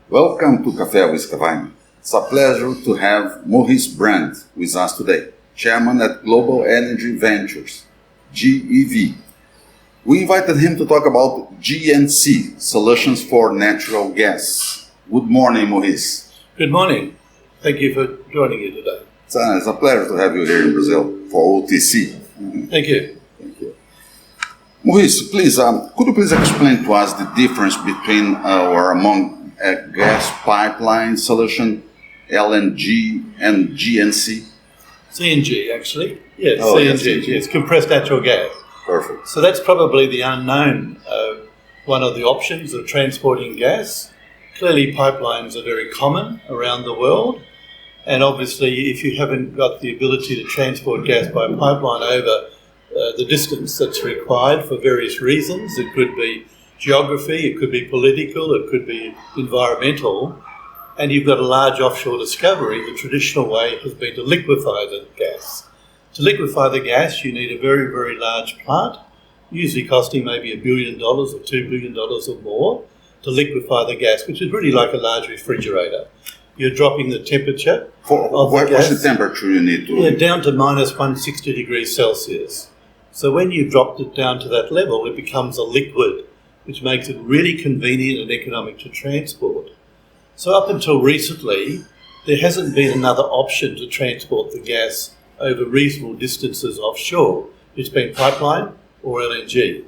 Welcome to Café with Cavanha. It's a pleasure to have Maurice Brand with us today, Chairman at Global Energy Ventures, GEV. We invited him to talk about GNC, Solutions for Natural Gas. Good morning, Maurice. Good morning. Thank you for joining me today. It's a pleasure to have you here in Brazil for OTC. Thank you. Thank you. Maurice, please, could you please explain to us the difference between or among a gas pipeline solution, LNG, and GNC? CNG, actually. Yes, Oh, CNG. yes, CNG. Yes, compressed natural gas. Perfect. So that's probably the unknown, one of the options of transporting gas. Clearly, pipelines are very common around the world. And obviously, if you haven't got the ability to transport gas by pipeline over the distance that's required for various reasons, it could be geography, it could be political, it could be environmental, and you've got a large offshore discovery, the traditional way has been to liquefy the gas. To liquefy the gas, you need a very, very large plant, usually costing maybe $1 billion or $2 billion or more, to liquefy the gas, which is really like a large refrigerator. You're dropping the temperature of the gas. What's the temperature you need to? Yeah, down to minus 160 degrees Celsius. So when you've dropped it down to that level, it becomes a liquid, which makes it really convenient and economic to transport. So up until recently, there hasn't been another option to transport the gas over reasonable distances offshore. It's been pipeline or LNG.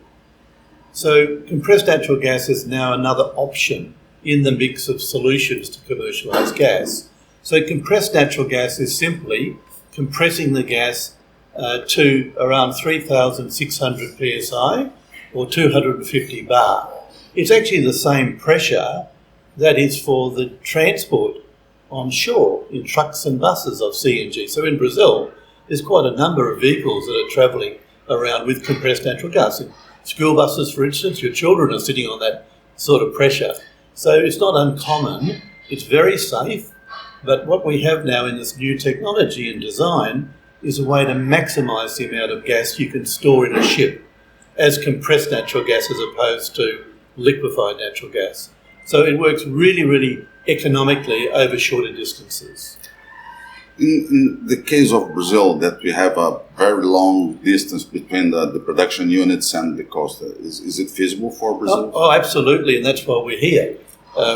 So compressed natural gas is now another option in the mix of solutions to commercialise gas. So compressed natural gas is simply compressing the gas to around 3,600 psi or 250 bar. It's actually the same pressure that is for the transport on shore in trucks and buses of CNG. So in Brazil, there's quite a number of vehicles that are travelling around with compressed natural gas. In school buses, for instance, your children are sitting on that sort of pressure. So it's not uncommon, it's very safe, but what we have now in this new technology and design is a way to maximise the amount of gas you can store in a ship as compressed natural gas as opposed to liquefied natural gas. So it works really, really economically over shorter distances. In the case of Brazil, that we have a very long distance between the production units and the coast, is it feasible for Brazil? Oh, absolutely, and that's why we're here.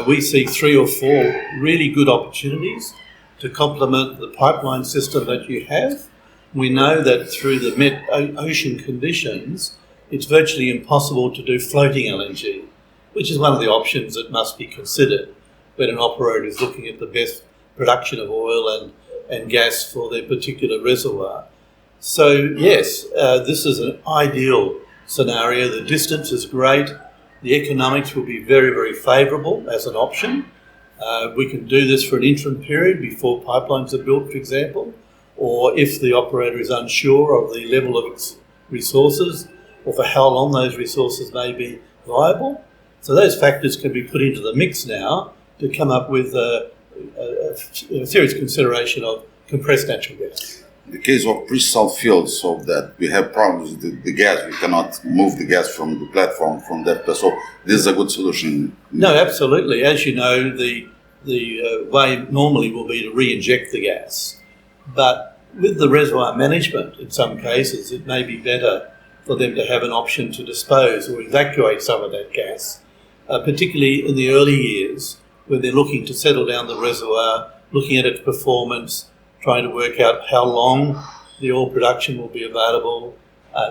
We see 3 or 4 really good opportunities to complement the pipeline system that you have. We know that through the ocean conditions, it's virtually impossible to do floating LNG, which is one of the options that must be considered when an operator is looking at the best production of oil and gas for their particular reservoir. So yes, this is an ideal scenario. The distance is great. The economics will be very, very favourable as an option. We can do this for an interim period before pipelines are built, for example, or if the operator is unsure of the level of its resources or for how long those resources may be viable. So those factors can be put into the mix now to come up with a serious consideration of compressed natural gas. In the case of presalt fields, so that we have problems with the gas, we cannot move the gas from the platform from that place. So this is a good solution. No, absolutely. As you know, the way normally will be to re-inject the gas. But with the reservoir management, in some cases, it may be better for them to have an option to dispose or evacuate some of that gas, particularly in the early years when they're looking to settle down the reservoir, looking at its performance, trying to work out how long the oil production will be available.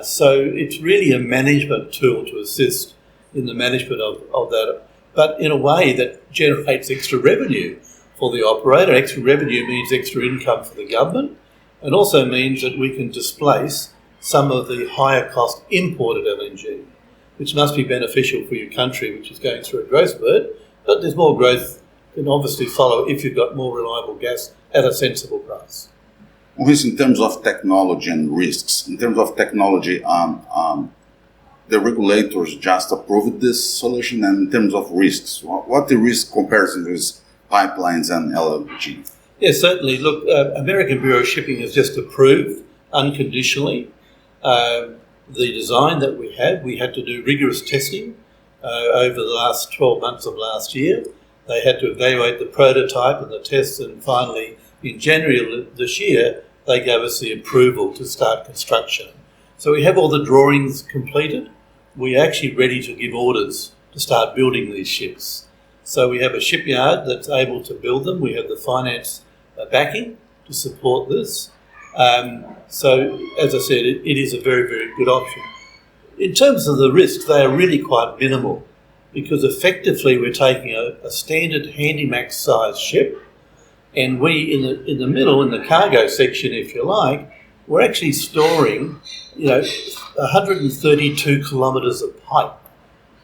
So it's really a management tool to assist in the management of that, but in a way that generates extra revenue for the operator. Extra revenue means extra income for the government, and also means that we can displace some of the higher cost imported LNG, which must be beneficial for your country, which is going through a growth spurt, but there's more growth can obviously follow if you've got more reliable gas at a sensible price. Maurice, in terms of technology and risks, in terms of technology, the regulators just approved this solution, and in terms of risks, what the risk comparison with pipelines and LNG? Yes, certainly. Look, American Bureau of Shipping has just approved unconditionally the design that we had to do rigorous testing over the last 12 months of last year. They had to evaluate the prototype and the tests, and finally, in January of this year, they gave us the approval to start construction. So we have all the drawings completed. We're actually ready to give orders to start building these ships. So we have a shipyard that's able to build them. We have the finance backing to support this. So, as I said, it is a very, very good option. In terms of the risks, they are really quite minimal, because effectively we're taking a standard Handymax size ship, and we in the middle, in the cargo section, if you like, we're actually storing 132 kilometres of pipe.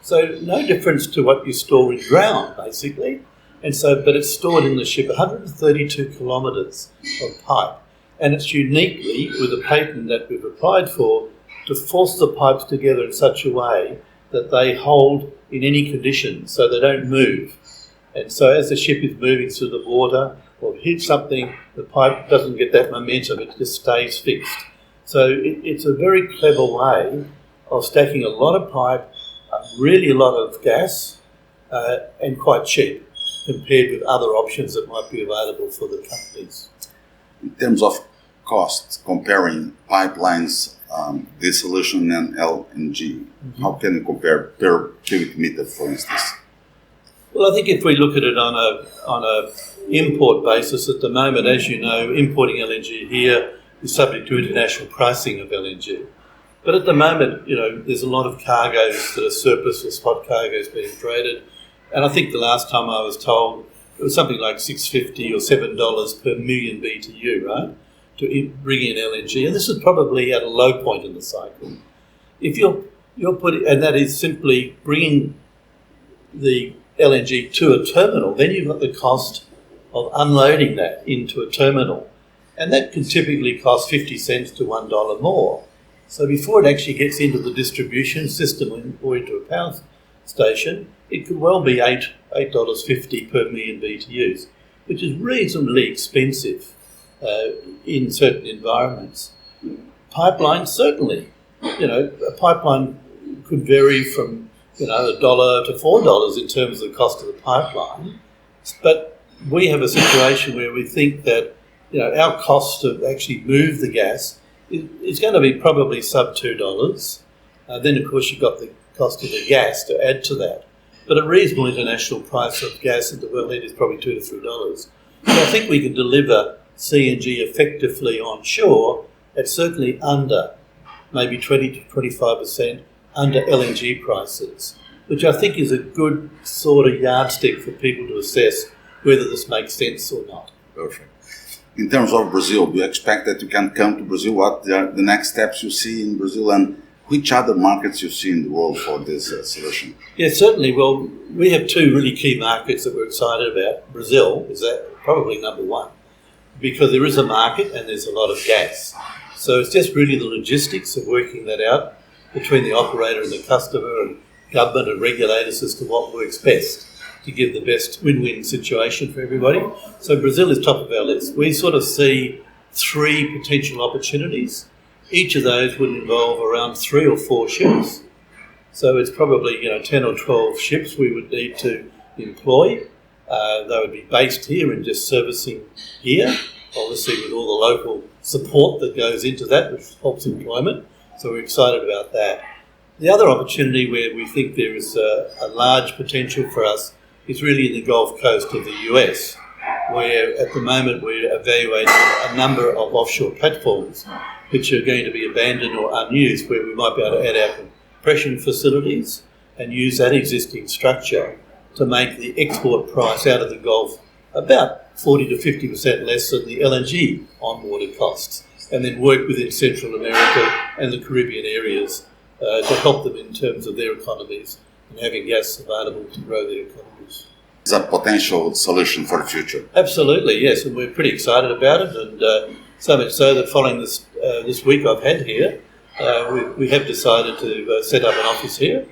So no difference to what you store in ground, basically. And so, but it's stored in the ship, 132 kilometres of pipe. And it's uniquely, with a patent that we've applied for, to force the pipes together in such a way that they hold in any conditions, so they don't move. And so as the ship is moving through the water or hits something, the pipe doesn't get that momentum, it just stays fixed. So it's a very clever way of stacking a lot of pipe, really a lot of gas, and quite cheap compared with other options that might be available for the companies. In terms of costs, comparing pipelines, this solution and LNG, how can you compare per cubic meter, for instance? Well, I think if we look at it on a import basis at the moment, as you know, importing LNG here is subject to international pricing of LNG. But at the moment, there's a lot of cargoes that are surplus or spot cargoes being traded. And I think the last time I was told it was something like $6.50 or $7 per million BTU, right, to bring in LNG. And this is probably at a low point in the cycle. If you're putting, and that is simply bringing the LNG to a terminal, then you've got the cost of unloading that into a terminal. And that can typically cost 50 cents to $1 more. So before it actually gets into the distribution system or into a power station, it could well be $8.50 per million BTUs, which is reasonably expensive in certain environments. Pipelines, certainly. A pipeline could vary from $1 to $4 in terms of the cost of the pipeline. But we have a situation where we think that our cost to actually move the gas is going to be probably sub $2. Then, of course, you've got the cost of the gas to add to that. But a reasonable international price of gas at the wellhead is probably $2 to $3. So I think we can deliver CNG effectively on shore at certainly under, maybe 20 to 25% under LNG prices, which I think is a good sort of yardstick for people to assess whether this makes sense or not. Perfect. In terms of Brazil, do you expect that you can come to Brazil? What are the next steps you see in Brazil, and which other markets you see in the world for this solution? Yeah, certainly. Well, we have two really key markets that we're excited about. Brazil is probably number one, because there is a market and there's a lot of gas. So it's just really the logistics of working that out between the operator and the customer and government and regulators as to what works best to give the best win-win situation for everybody. So Brazil is top of our list. We sort of see three potential opportunities. Each of those would involve around 3 or 4 ships. So it's probably 10 or 12 ships we would need to employ. They would be based here and just servicing here, obviously with all the local support that goes into that, which helps employment. So we're excited about that. The other opportunity where we think there is a large potential for us is really in the Gulf Coast of the US, where at the moment we're evaluating a number of offshore platforms which are going to be abandoned or unused, where we might be able to add our compression facilities and use that existing structure to make the export price out of the Gulf about 40 to 50% less than the LNG onboarded costs, and then work within Central America and the Caribbean areas to help them in terms of their economies and having gas available to grow their economies. Is a potential solution for the future? Absolutely, yes, and we're pretty excited about it, and so much so that following this week I've had here, we have decided to set up an office here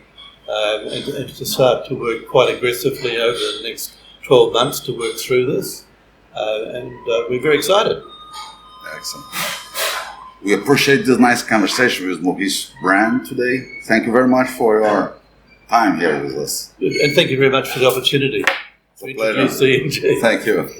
and to start to work quite aggressively over the next 12 months to work through this, and we're very excited. Excellent. We appreciate this nice conversation with Maurice Brand today. Thank you very much for your time here with us. And thank you very much for the opportunity. It's a to pleasure. introduce CNG. Thank you.